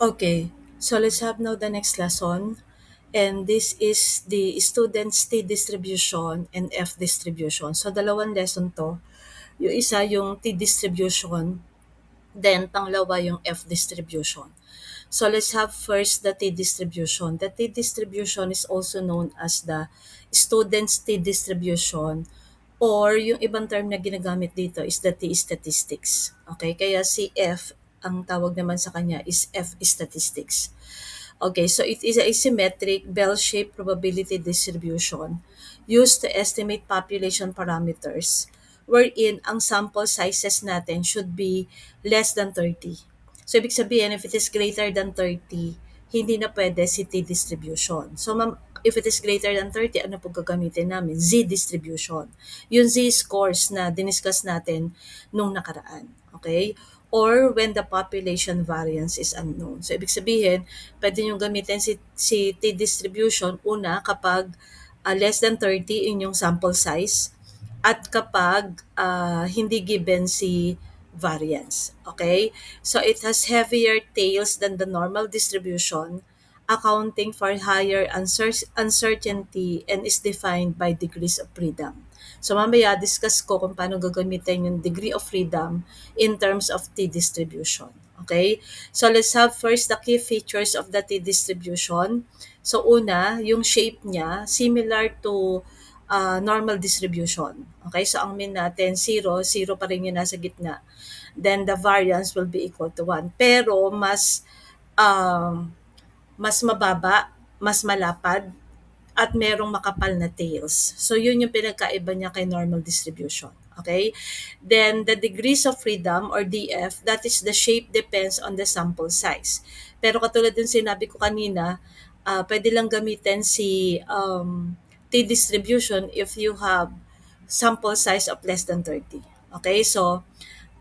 Okay, so let's have now the next lesson. And this is the students T distribution and F distribution. So dalawang lesson to. Yung isa yung T distribution, then pangalawa yung F distribution. So let's have first the T distribution. The T distribution is also known as the students T distribution, or yung ibang term na ginagamit dito is the T statistics. Okay, kaya si F, ang tawag naman sa kanya is F statistics. Okay, so it is a symmetric bell-shaped probability distribution used to estimate population parameters wherein ang sample sizes natin should be less than 30. So, ibig sabihin, if it is greater than 30, hindi na pwede si T-distribution. So, if it is greater than 30, ano po gagamitin namin? Z-distribution. Yung Z-scores na diniscuss natin nung nakaraan. Okay? Or when the population variance is unknown. So, ibig sabihin, pwede nyo gamitin si T-distribution una kapag less than 30 in yung sample size at kapag hindi given si variance. Okay? So it has heavier tails than the normal distribution, accounting for higher uncertainty and is defined by degrees of freedom. So mamaya discuss ko kung paano gagamitin yung degree of freedom in terms of T-distribution. Okay? So let's have first the key features of the T-distribution. So una, yung shape niya, similar to normal distribution. Okay, so ang mean natin, 0 pa rin yung nasa gitna. Then the variance will be equal to 1. Pero um, mas mababa, mas malapad, at merong makapal na tails. So yun yung pinagkaiba niya kay normal distribution. Okay? Then the degrees of freedom or DF, that is the shape depends on the sample size. Pero katulad din sinabi ko kanina, pwede lang gamitin si T-distribution if you have sample size of less than 30. Okay? So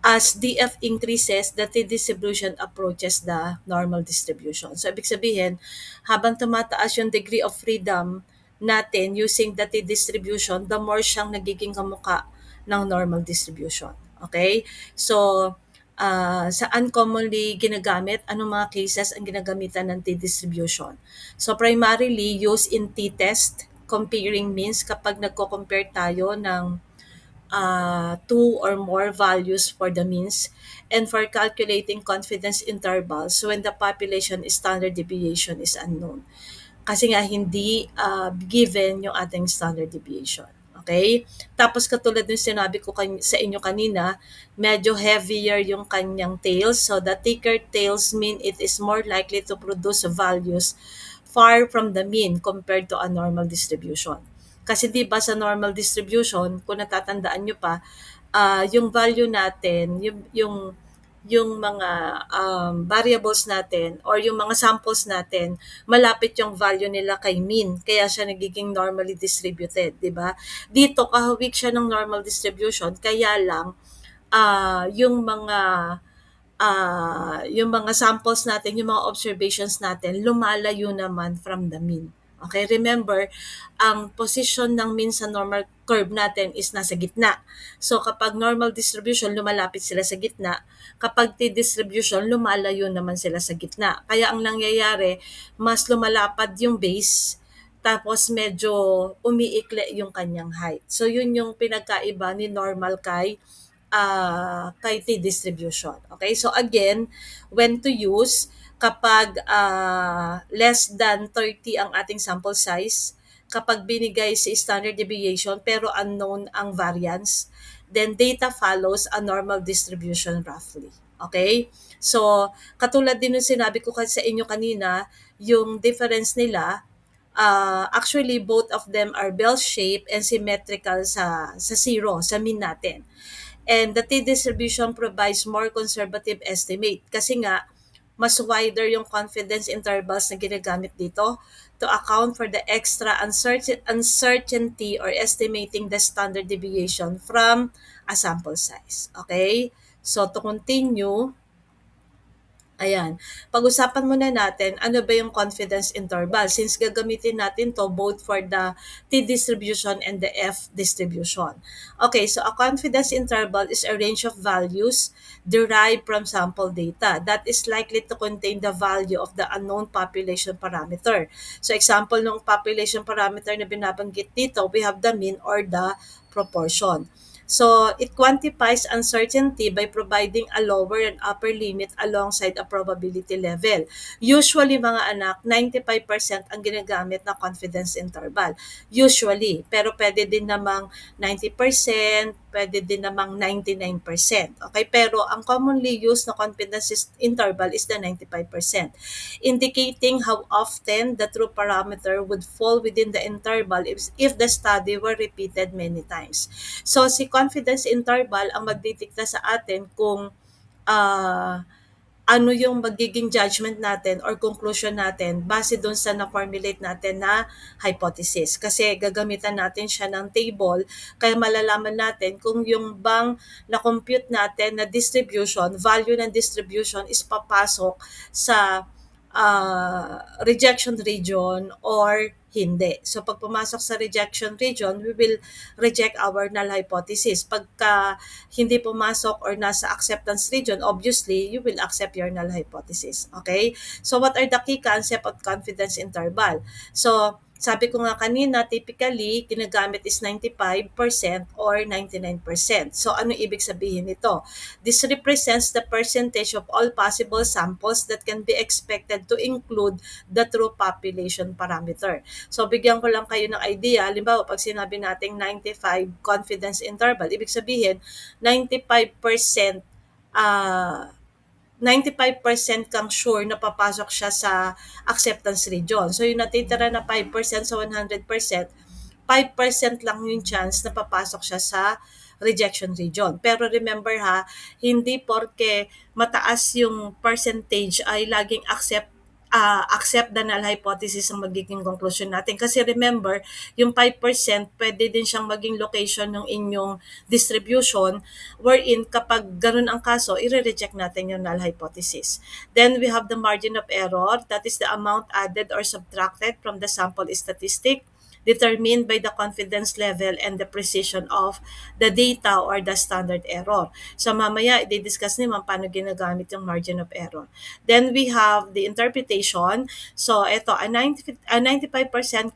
as DF increases, the T-distribution approaches the normal distribution. So, ibig sabihin, habang tumataas yung degree of freedom natin using the T-distribution, the more siyang nagiging kamukha ng normal distribution. Okay? So, saan commonly ginagamit? Anong mga cases ang ginagamitan ng T-distribution? So, primarily used in t-test, comparing means kapag nagko-compare tayo ng two or more values for the means, and for calculating confidence intervals when the population standard deviation is unknown. Kasi nga hindi given yung ating standard deviation. Okay? Tapos katulad ng sinabi ko sa inyo kanina, medyo heavier yung kanyang tails. So the thicker tails mean it is more likely to produce values far from the mean compared to a normal distribution. Kasi 'di ba sa normal distribution, kung natatandaan nyo pa, yung value natin, yung mga variables natin or yung mga samples natin, malapit yung value nila kay mean. Kaya siya nagiging normally distributed, di ba? Dito, kahawig siya ng normal distribution, kaya lang yung mga samples natin, yung mga observations natin, lumalayo naman from the mean. Okay, remember, ang position ng mean sa normal curve natin is nasa gitna. So, kapag normal distribution, lumalapit sila sa gitna. Kapag t-distribution, lumalayo naman sila sa gitna. Kaya ang nangyayari, mas lumalapad yung base, tapos medyo umiikli yung kanyang height. So, yun yung pinagkaiba ni normal kay T-distribution. Okay, so again, when to use, kapag less than 30 ang ating sample size, kapag binigay si standard deviation pero unknown ang variance, then data follows a normal distribution roughly. Okay? So, katulad din ng sinabi ko sa inyo kanina, yung difference nila, actually both of them are bell-shaped and symmetrical sa zero, sa mean natin. And the T-distribution provides more conservative estimate kasi nga mas wider yung confidence intervals na ginagamit dito to account for the extra uncertainty or estimating the standard deviation from a sample size. Okay? So to continue, Ayan. Pag-usapan muna natin ano ba yung confidence interval since gagamitin natin 'to both for the T distribution and the F distribution. Okay, so a confidence interval is a range of values derived from sample data that is likely to contain the value of the unknown population parameter. So example ng population parameter na binabanggit dito, we have the mean or the proportion. So, it quantifies uncertainty by providing a lower and upper limit alongside a probability level. Usually, mga anak, 95% ang ginagamit na confidence interval. Usually. Pero pwede din namang 90%, pwede din namang 99%. Okay? Pero ang commonly used na confidence interval is the 95%, indicating how often the true parameter would fall within the interval if the study were repeated many times. So, si confidence interval ang magdidikta sa atin kung ah, ano yung magiging judgment natin or conclusion natin base doon sa na-formulate natin na hypothesis. Kasi gagamitan natin siya ng table, kaya malalaman natin kung yung bang na-compute natin na distribution, value ng distribution is papasok sa rejection region or hindi. So pag pumasok sa rejection region, we will reject our null hypothesis. Pagka hindi pumasok or nasa acceptance region, obviously, you will accept your null hypothesis. Okay? So what are the key concept of confidence interval? So sabi ko nga kanina, typically, ginagamit is 95% or 99%. So, ano ibig sabihin nito? This represents the percentage of all possible samples that can be expected to include the true population parameter. So, bigyan ko lang kayo ng idea. Halimbawa, pag sinabi nating 95 confidence interval, ibig sabihin, 95% uh, 95% kang sure na papasok siya sa acceptance region. So, yung natitira na 5% sa 100%, 5% lang yung chance na papasok siya sa rejection region. Pero remember ha, hindi porke mataas yung percentage ay laging accept the null hypothesis ang magiging conclusion natin. Kasi remember, yung 5% pwede din siyang maging location ng inyong distribution wherein kapag ganun ang kaso, i-reject natin yung null hypothesis. Then we have the margin of error, that is the amount added or subtracted from the sample statistic determined by the confidence level and the precision of the data or the standard error. So mamaya, i-discuss naman paano ginagamit yung margin of error. Then we have the interpretation. So ito, a 95%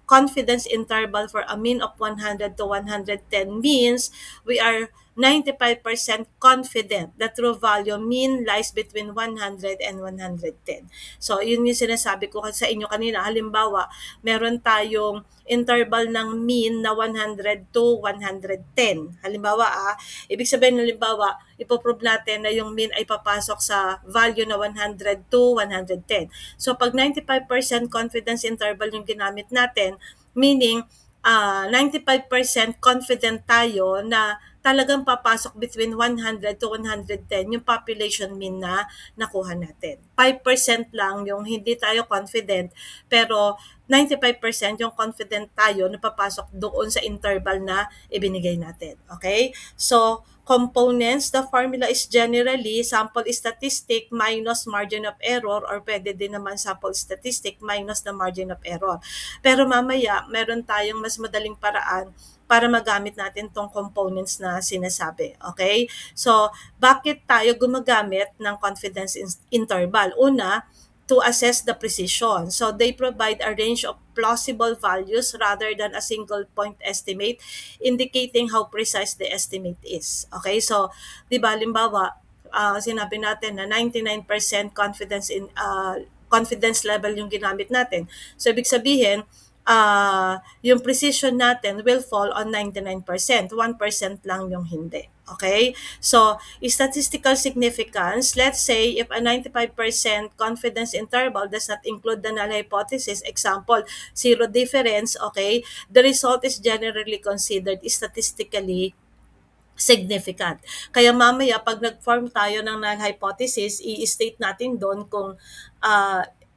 confidence interval for a mean of 100 to 110 means we are 95% confident the true value mean lies between 100 and 110. So, yun yung sinasabi ko sa inyo kanina. Halimbawa, meron tayong interval ng mean na 100 to 110. Halimbawa, ibig sabihin, halimbawa, ipoprove natin na yung mean ay papasok sa value na 100 to 110. So, pag 95% confidence interval yung ginamit natin, meaning 95% confident tayo na talagang papasok between 100 to 110 yung population mean na nakuha natin. 5% lang yung hindi tayo confident, pero 95% yung confident tayo na papasok doon sa interval na ibinigay natin. Okay? So, components, the formula is generally sample statistic minus margin of error or pwede din naman sample statistic minus the margin of error. Pero mamaya, meron tayong mas madaling paraan para magamit natin tong components na sinasabi. Okay? So, bakit tayo gumagamit ng confidence interval? Una, to assess the precision. So, they provide a range of plausible values rather than a single point estimate, indicating how precise the estimate is. Okay? So, di ba, limbawa, sinabi natin na 99% confidence level yung ginamit natin. So, ibig sabihin, yung precision natin will fall on 99%. 1% lang yung hindi. Okay? So, statistical significance, let's say if a 95% confidence interval does not include the null hypothesis, example, zero difference, okay, the result is generally considered statistically significant. Kaya mamaya pag nag-form tayo ng null hypothesis, i-state natin doon kung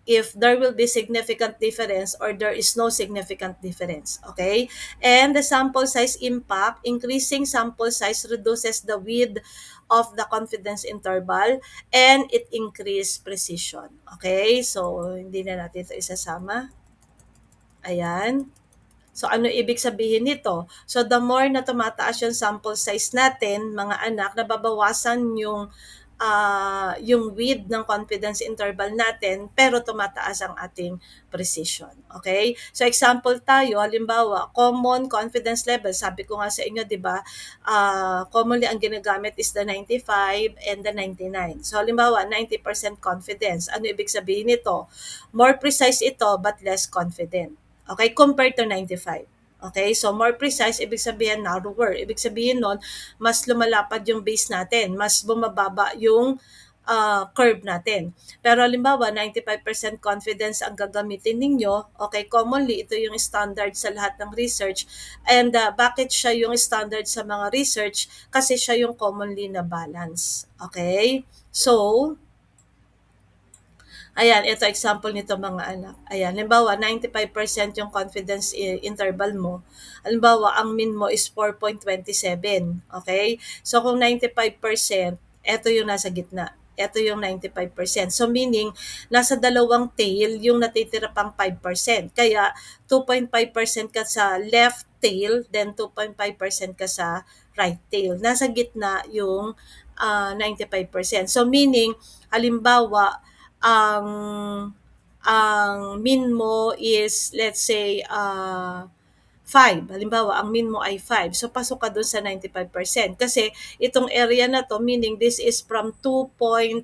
if there will be significant difference or there is no significant difference. Okay? And the sample size impact, increasing sample size reduces the width of the confidence interval and it increase precision. Okay? So, hindi na natin ito isasama. Ayan. So, ano ibig sabihin nito? So, the more na tumataas yung sample size natin, mga anak, nababawasan yung width ng confidence interval natin, pero tumataas ang ating precision. Okay? So, example tayo, halimbawa, common confidence level. Sabi ko nga sa inyo, di ba, commonly ang ginagamit is the 95 and the 99. So, halimbawa, 90% confidence. Ano ibig sabihin nito? More precise ito, but less confident. Okay, compared to 95. Okay, so more precise, ibig sabihin narrower. Ibig sabihin nun, mas lumalapad yung base natin, mas bumababa yung curve natin. Pero halimbawa, 95% confidence ang gagamitin ninyo, okay, commonly ito yung standard sa lahat ng research. And bakit siya yung standard sa mga research? Kasi siya yung commonly na balance. Okay, so, ayan, ito example nito mga anak. Ayan, halimbawa 95% yung confidence interval mo. Halimbawa, ang min mo is 4.27. Okay? So kung 95%, ito yung nasa gitna. Ito yung 95%. So meaning, nasa dalawang tail yung natitira pang 5%. Kaya 2.5% ka sa left tail, then 2.5% ka sa right tail. Nasa gitna yung 95%. So meaning, halimbawa, ang min mo is let's say 5. Halimbawa, ang min mo ay 5. So, pasok ka dun sa 95%. Kasi itong area na to, meaning this is from 2.92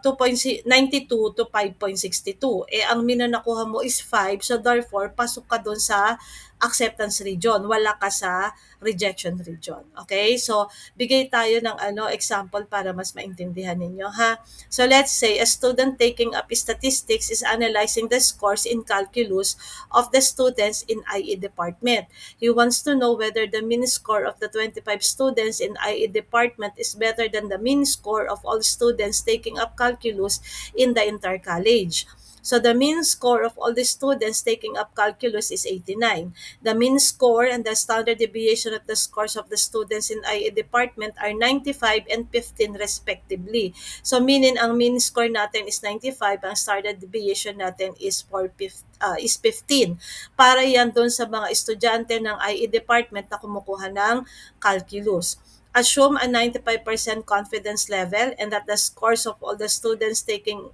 to 5.62. Ang min na nakuha mo is 5. So, therefore, pasok ka dun sa acceptance region. Wala ka sa rejection region. Okay? So, bigay tayo ng example para mas maintindihan ninyo, ha? So, let's say a student taking up statistics is analyzing the scores in calculus of the students in IE department. He wants to know whether the mean score of the 25 students in IE department is better than the mean score of all students taking up calculus in the entire college. So the mean score of all the students taking up calculus is 89. The mean score and the standard deviation of the scores of the students in IE department are 95 and 15 respectively. So meaning ang mean score natin is 95, ang standard deviation natin is 15. Para yan doon sa mga estudyante ng IE department na kumukuha ng calculus. Assume a 95% confidence level and that the scores of all the students taking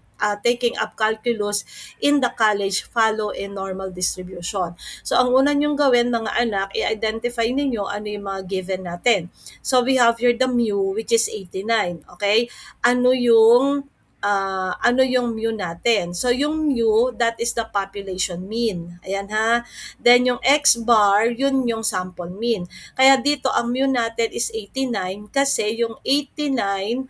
up calculus in the college follow a normal distribution. So, ang una nyong gawin mga anak, i-identify ninyo ano yung mga given natin. So, we have here the mu which is 89. Okay? Ano yung mu natin. So, yung mu, that is the population mean. Ayan ha. Then, yung x bar, yun yung sample mean. Kaya dito, ang mu natin is 89 kasi yung 89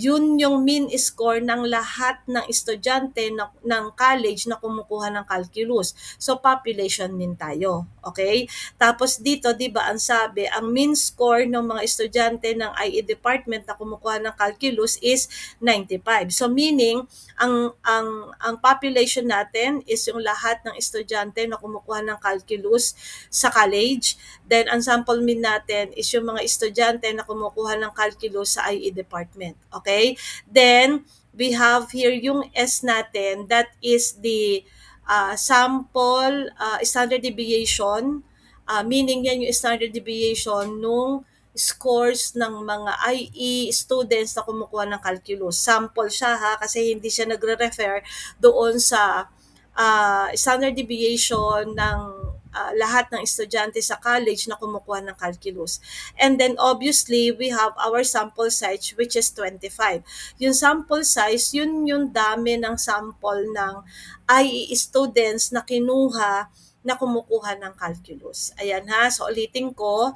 yun yung mean score ng lahat ng estudyante ng college na kumukuha ng calculus. So, population mean tayo. Okay? Tapos dito, di ba, ang sabi, ang mean score ng mga estudyante ng IE department na kumukuha ng calculus is 95. So, meaning, ang population natin is yung lahat ng estudyante na kumukuha ng calculus sa college. Then, ang sample mean natin is yung mga estudyante na kumukuha ng calculus sa IE department. Okay? Then, we have here yung S natin. That is the sample standard deviation. Meaning yan yung standard deviation nung scores ng mga IE students na kumukuha ng calculus. Sample siya ha, kasi hindi siya nagre-refer doon sa standard deviation ng lahat ng estudyante sa college na kumukuha ng calculus. And then obviously, we have our sample size which is 25. Yung sample size, yun yung dami ng sample ng IE students na kinuha na kumukuha ng calculus. Ayan ha, so ulitin ko,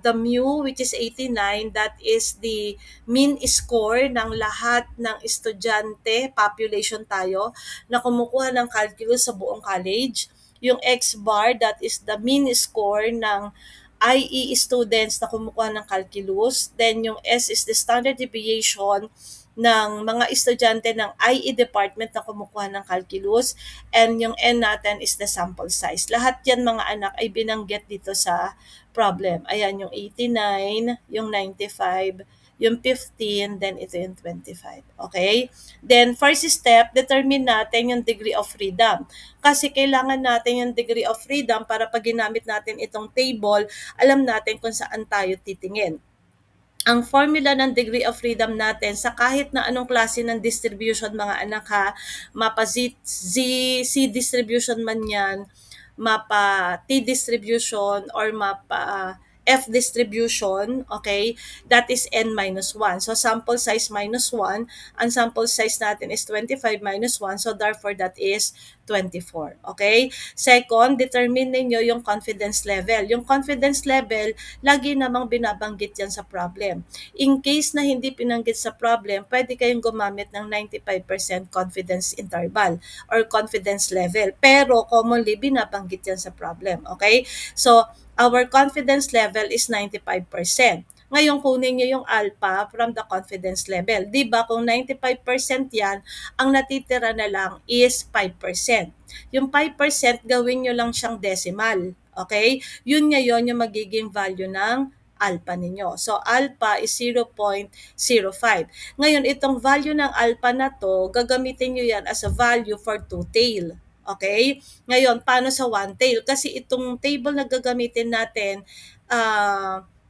the mu which is 89, that is the mean score ng lahat ng estudyante, population tayo, na kumukuha ng calculus sa buong college. Yung X bar, that is the mean score ng IE students na kumukuha ng calculus. Then yung S is the standard deviation ng mga estudyante ng IE department na kumukuha ng calculus, and yung N natin is the sample size. Lahat yan mga anak ay binanggit dito sa problem. Ayan yung 89, yung 95, yung 15, then ito yung 25. Okay? Then, first step, determine natin yung degree of freedom. Kasi kailangan natin yung degree of freedom para pag ginamit natin itong table, alam natin kung saan tayo titingin. Ang formula ng degree of freedom natin sa kahit na anong klase ng distribution mga anak ha, mapa Z distribution man yan, mapa T distribution, or mapa F distribution, okay, that is n minus 1. So, sample size minus 1, ang sample size natin is 25 minus 1, so therefore that is 24. Okay? Second, determine ninyo yung confidence level. Yung confidence level, lagi namang binabanggit yan sa problem. In case na hindi pinanggit sa problem, pwede kayong gumamit ng 95% confidence interval or confidence level. Pero commonly, binabanggit yan sa problem. Okay? So, our confidence level is 95%. Ngayon, kunin niyo yung alpha from the confidence level. Di ba kung 95% yan, ang natitira na lang is 5%. Yung 5%, gawin nyo lang siyang decimal. Okay? Yun ngayon yung magiging value ng alpha ninyo. So, alpha is 0.05. Ngayon, itong value ng alpha na to, gagamitin nyo yan as a value for two-tail. Okay? Ngayon, paano sa one-tail? Kasi itong table na gagamitin natin,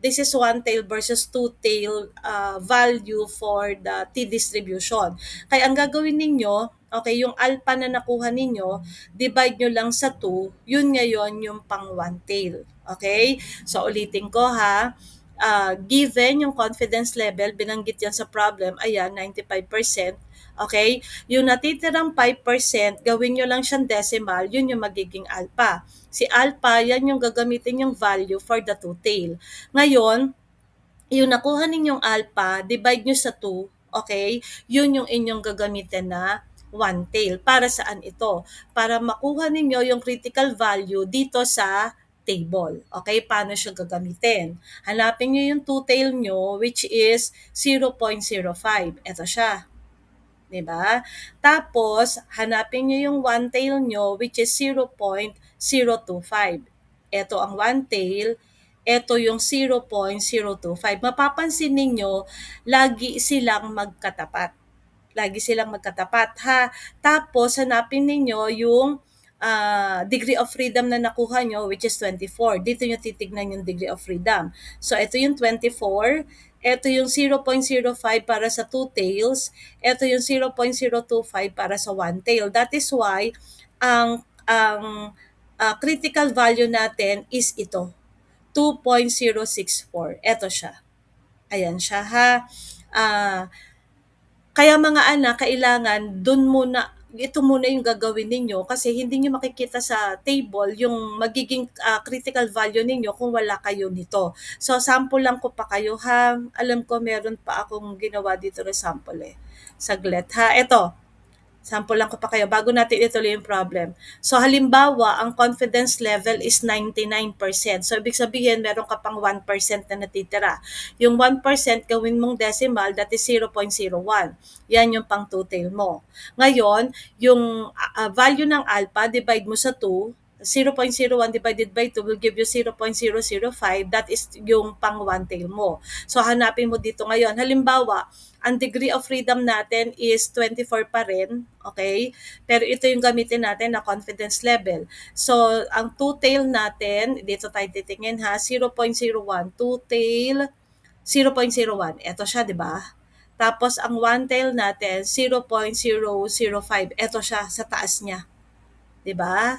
this is one-tail versus two-tail value for the t-distribution. Kaya ang gagawin ninyo, okay, yung alpha na nakuha ninyo, divide nyo lang sa 2, yun ngayon yung pang one-tail. Okay? So, ulitin ko ha. Given yung confidence level, binanggit yan sa problem, ayan, 95%. Okay? Yung natitirang 5%, gawin nyo lang siyang decimal, yun yung magiging alpha. Si alpha, yan yung gagamitin yung value for the two-tail. Ngayon, yung nakuha ninyong alpha, divide nyo sa 2, okay? Yun yung inyong gagamitin na one-tail. Para saan ito? Para makuha ninyo yung critical value dito sa table. Okay? Paano siya gagamitin? Hanapin nyo yung two-tail nyo, which is 0.05. Ito siya. Diba? Tapos, hanapin nyo yung one-tail nyo, which is 0.025. Ito ang one-tail, ito yung 0.025. Mapapansin ninyo, lagi silang magkatapat. Lagi silang magkatapat, ha? Tapos, hanapin ninyo yung degree of freedom na nakuha nyo, which is 24. Dito nyo titignan yung degree of freedom. So, ito yung 24. Ito yung 0.05 para sa two tails. Ito yung 0.025 para sa one tail. That is why, ang critical value natin is ito. 2.064. Ito siya. Ayan siya ha. Kaya mga anak, kailangan dun muna, ito muna yung gagawin ninyo kasi hindi nyo makikita sa table yung magiging critical value ninyo kung wala kayo nito. So, sample lang ko pa kayo ha. Alam ko meron pa akong ginawa dito na sample eh. Saglit ha. Ito. Sample lang ko pa kayo bago natin ituloy yung problem. So, halimbawa, ang confidence level is 99%. So, ibig sabihin, meron ka pang 1% na natitira. Yung 1%, gawin mong decimal, that is 0.01. Yan yung pang two-tail mo. Ngayon, yung value ng alpha, divide mo sa 2, 0.01 divided by 2 will give you 0.005. That is yung pang one tail mo. So, hanapin mo dito ngayon. Halimbawa, ang degree of freedom natin is 24 pa rin, okay? Pero ito yung gamitin natin na confidence level. So, ang two-tail natin, dito tayo titingin ha, 0.01, two-tail, 0.01. Ito siya, di ba? Tapos, ang one-tail natin, 0.005. Ito siya, sa taas niya. 'Di ba?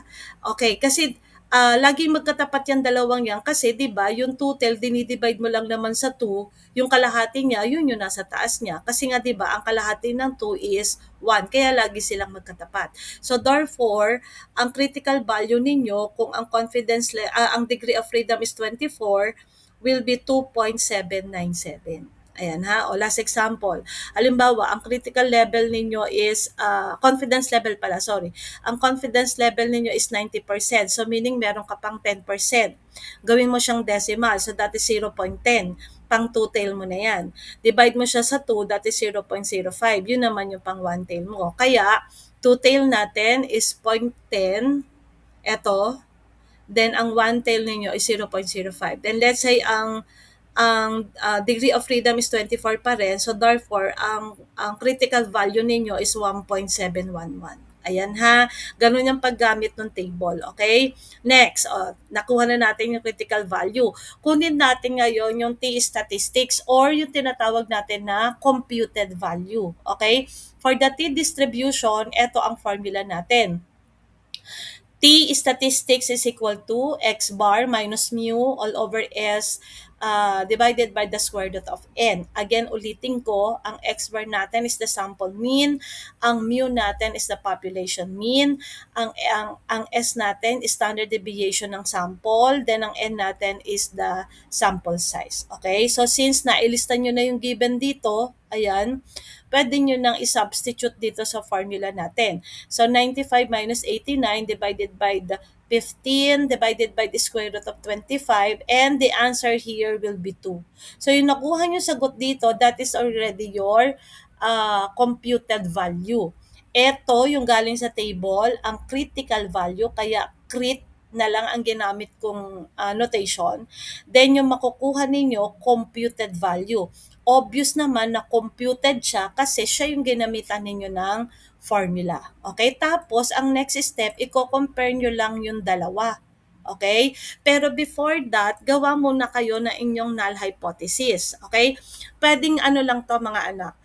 Okay, kasi laging magkatapat yung dalawang yan kasi 'di ba, yung two-tail dinidivide mo lang naman sa 2, yung kalahati niya, yun yung nasa taas niya. Kasi nga 'di ba, ang kalahati ng 2 is 1, kaya lagi silang magkatapat. So therefore, ang critical value ninyo kung ang ang degree of freedom is 24 will be 2.797. Ayan ha. O last example. Halimbawa, ang critical level ninyo is, confidence level pala, sorry. Ang confidence level ninyo is 90%. So meaning meron ka pang 10%. Gawin mo siyang decimal. So that is 0.10. pang two tail mo na yan. Divide mo siya sa 2, that is 0.05. Yun naman yung pang one tail mo. Kaya, two tail natin is 0.10. Ito. Then, ang one tail ninyo is 0.05. Then, let's say, ang degree of freedom is 24 pa rin. So, therefore, ang critical value ninyo is 1.711. Ayan ha. Ganun yung paggamit ng table. Okay? Next, nakuha na natin yung critical value. Kunin natin ngayon yung T statistics or yung tinatawag natin na computed value. Okay? For the T distribution, ito ang formula natin. T statistics is equal to x bar minus mu all over S divided by the square root of n. Again, ulitin ko, ang x bar natin is the sample mean, ang mu natin is the population mean, ang S natin is standard deviation ng sample, then ang n natin is the sample size. Okay? So, since nailista nyo na yung given dito, ayan, pwede nyo nang i-substitute dito sa formula natin. So, 95 minus 89 divided by the 15 divided by the square root of 25 and the answer here will be 2. So, yung nakuha nyo sagot dito, that is already your computed value. Ito, yung galing sa table, ang critical value, kaya crit na lang ang ginamit kong notation. Then, yung makukuha ninyo, computed value. Obvious naman na computed siya kasi siya yung ginamitan ninyo ng formula. Okay? Tapos, ang next step, i-compare nyo lang yung dalawa. Okay? Pero before that, gawa muna kayo na inyong null hypothesis. Okay? Pwedeng ano lang to mga anak,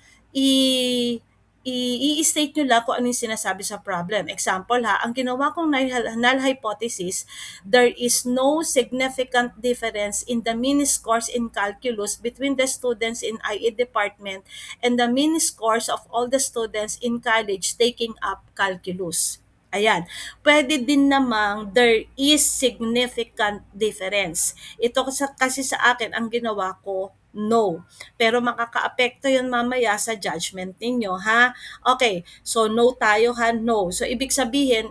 i-state nyo lang kung ano yung sinasabi sa problem. Example ha, ang ginawa kong null hypothesis, there is no significant difference in the mean scores in calculus between the students in IE department and the mean scores of all the students in college taking up calculus. Ayan. Pwede din namang there is significant difference. Ito kasi sa akin, ang ginawa ko, no. Pero makakaapekto yun mamaya sa judgment ninyo, ha? Okay, so no tayo, ha? No. So, ibig sabihin,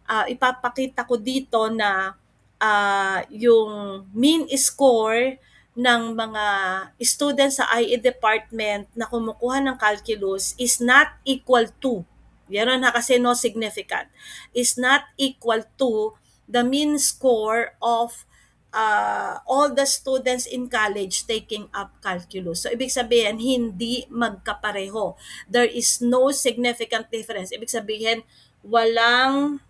ipapakita ko dito na yung mean score ng mga students sa IE department na kumukuha ng calculus is not equal to, yan na kasi no significant, is not equal to the mean score of all the students in college taking up calculus. So, ibig sabihin, hindi magkapareho. There is no significant difference. Ibig sabihin, walang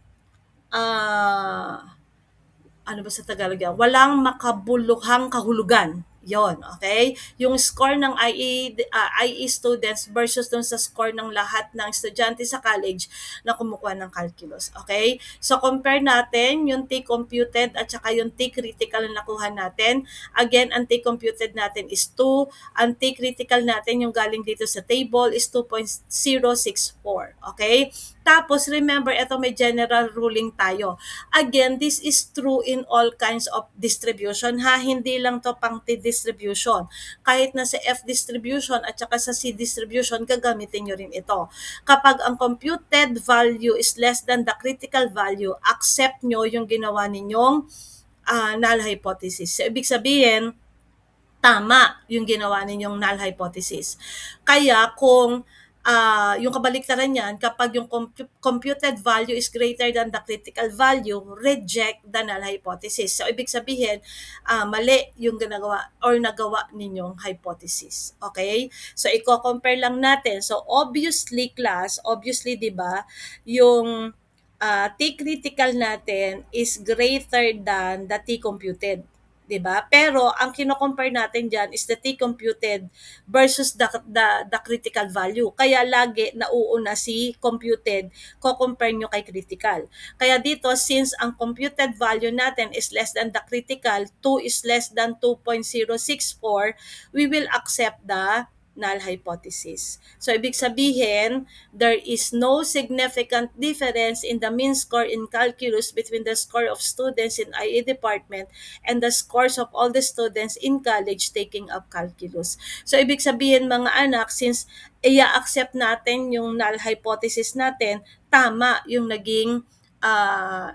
ano ba sa Tagalog yan? Walang makabuluhang kahulugan. Yon, okay? Yung score ng IE students versus dun sa score ng lahat ng estudyante sa college na kumukuha ng calculus. Okay? So, compare natin yung T-computed at saka yung T-critical na nakuha natin. Again, ang T-computed natin is 2. Ang T-critical natin, yung galing dito sa table, is 2.064. Okay? Tapos, remember, ito may general ruling tayo. Again, this is true in all kinds of distribution, ha? Hindi lang to pang T distribution. Kahit na sa F distribution at saka sa C distribution, gagamitin nyo rin ito. Kapag ang computed value is less than the critical value, accept nyo yung ginawa ninyong null hypothesis. So, ibig sabihin, tama yung ginawa ninyong null hypothesis. Kaya kung yung kabaliktaran niyan, kapag yung computed value is greater than the critical value, reject the null hypothesis. So, ibig sabihin, mali yung ginagawa or nagawa ninyong hypothesis. Okay? So, i-compare lang natin. So, obviously, class, di ba, yung T-critical natin is greater than the T-computed. 'Di ba? Pero ang kino-compare natin diyan is the T-computed versus the critical value. Kaya lagi nauuna si computed, ko-compare nyo kay critical. Kaya dito, since ang computed value natin is less than the critical, 2 is less than 2.064, we will accept the null hypothesis. So, ibig sabihin, there is no significant difference in the mean score in calculus between the score of students in IE department and the scores of all the students in college taking up calculus. So, ibig sabihin mga anak, since i-accept natin yung null hypothesis natin, tama yung naging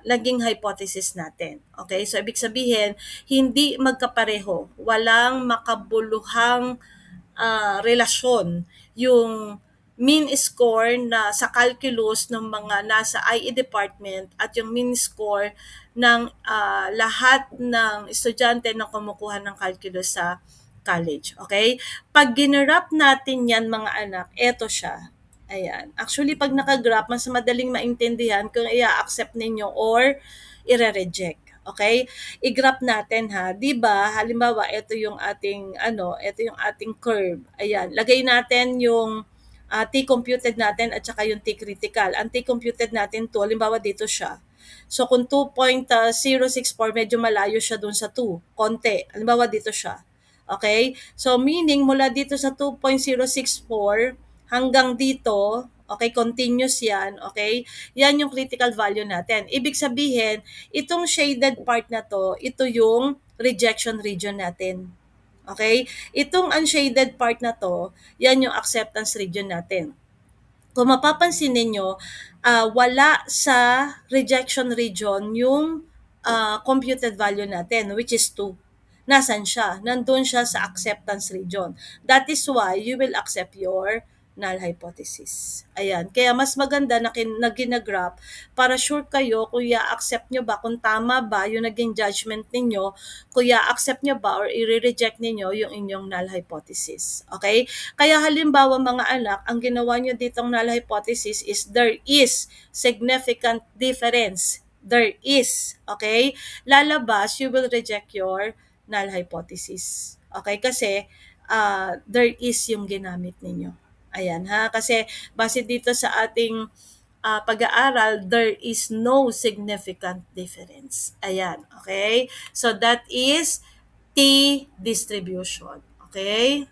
naging hypothesis natin. Okay? So, ibig sabihin, hindi magkapareho. Walang makabuluhang relasyon yung mean score na sa calculus ng mga nasa IE department at yung mean score ng lahat ng estudyante na kumukuha ng calculus sa college. Okay? Pag ginrap natin yan mga anak, eto siya. Ayan. Actually, pag nakagraph, mas madaling maintindihan kung i-accept ninyo or i-reject. Okay? I-graph natin ha. 'Di ba? Halimbawa, ito yung ating ito yung ating curve. Ayan. Lagay natin yung T-computed natin at saka yung T-critical. Ang T-computed natin to, halimbawa dito siya. So kung 2.064, medyo malayo siya dun sa 2. Konti. Halimbawa dito siya. Okay? So meaning mula dito sa 2.064 hanggang dito, okay, continuous yan, okay? Yan yung critical value natin. Ibig sabihin, itong shaded part na to, ito yung rejection region natin. Okay? Itong unshaded part na to, yan yung acceptance region natin. Kung mapapansin ninyo, wala sa rejection region yung computed value natin, which is 2. Nasaan siya? Nandun siya sa acceptance region. That is why you will accept your null hypothesis. Ayan. Kaya mas maganda na ginagraph para sure kayo kung i-accept nyo ba, kung tama ba yung naging judgment ninyo, kung i-accept nyo ba or i-reject ninyo yung inyong null hypothesis. Okay? Kaya halimbawa mga anak, ang ginawa nyo ditong null hypothesis is there is significant difference. There is. Okay? Lalabas, you will reject your null hypothesis. Okay? Kasi there is yung ginamit ninyo. Ayan ha. Kasi base dito sa ating pag-aaral, there is no significant difference. Ayan. Okay? So that is T distribution. Okay?